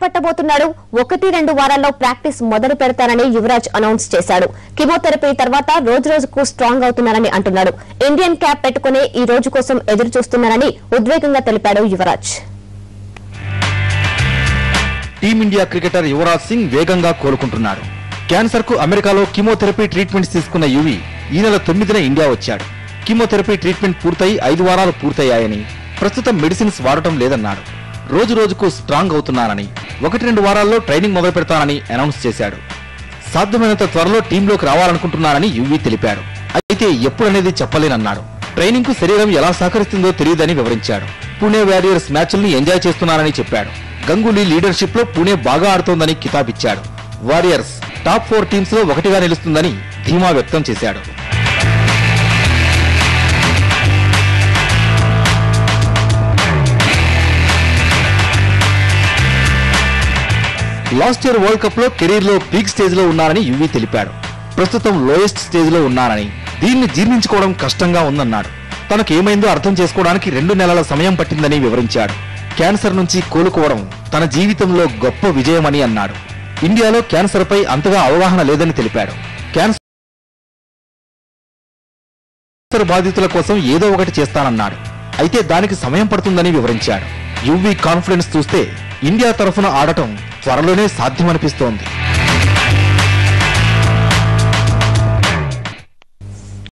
చేపట్టబోతున్నాడు. 1-2 వారాల్లో ప్రాక్టీస్ మొదలు పెడతానని యువరాజ్ అనౌన్స్ చేశాడు. కీమోథెరపీ తర్వాత రోజురోజుకు స్ట్రాంగ్ అవుతున్నారని అంటున్నాడు. ఇండియన్ క్యాప్ పెట్టుకునే ఈ రోజు కోసం ఎదురు చూస్తున్నారని ఉద్వేగంగా తెలిపాడు యువరాజ్. టీమిండియా క్రికెటర్ యువరాజ్ సింగ్ వేగంగా కోలుకుంటున్నాడు. క్యాన్సర్ కు అమెరికాలో కీమోథెరపీ ట్రీట్మెంట్స్ తీసుకున్న యువి ఈ నెల 9న ఇండియా వచ్చాడు. కీమోథెరపీ ట్రీట్మెంట్ పూర్తయి 5 వారాలు పూర్తయ్యాయని, ప్రస్తుతం మెడిసిన్స్ వాడటం లేదన్నాడు. రోజు రోజుకు స్ట్రాంగ్ అవుతున్నానని, 1-2 వారాల్లో ట్రైనింగ్ మొదలు పెడతానని అనౌన్స్ చేశాడు. సాధ్యమైనంత త్వరలో టీంలోకి రావాలనుకుంటున్నానని యువి తెలిపాడు. అయితే ఎప్పుడనేది చెప్పలేనన్నాడు. ట్రైనింగ్ కు శరీరం ఎలా సహకరిస్తుందో తెలియదని వివరించాడు. పుణె వారియర్స్ మ్యాచ్ల్ని ఎంజాయ్ చేస్తున్నానని చెప్పాడు. గంగూలీ లీడర్షిప్ లో పుణె బాగా ఆడుతోందని కితాబిచ్చాడు. వారియర్స్ టాప్ 4 టీమ్స్ లో ఒకటిగా నిలుస్తుందని ధీమా వ్యక్తం చేశాడు. లాస్ట్ ఇయర్ వరల్డ్ కప్ లో కెరీర్ లో పీక్ స్టేజ్ లో ఉన్నానని యువి తెలిపాడు. ప్రస్తుతం లోయెస్ట్ స్టేజ్ లో ఉన్నానని, దీన్ని జీర్ణించుకోవడం కష్టంగా ఉందన్నాడు. తనకు ఏమైందో అర్థం చేసుకోవడానికి 2 నెలల సమయం పట్టిందని వివరించాడు. క్యాన్సర్ నుంచి కోలుకోవడం తన జీవితంలో గొప్ప విజయమని అన్నాడు. ఇండియాలో క్యాన్సర్ పై అంతగా అవగాహన లేదని తెలిపాడు. క్యాన్సర్ బాధితుల కోసం ఏదో ఒకటి చేస్తానన్నాడు. అయితే దానికి సమయం పడుతుందని వివరించాడు. యువి కాన్ఫిడెన్స్ చూస్తే ఇండియా తరఫున ఆడటం త్వరలోనే సాధ్యమనిపిస్తోంది.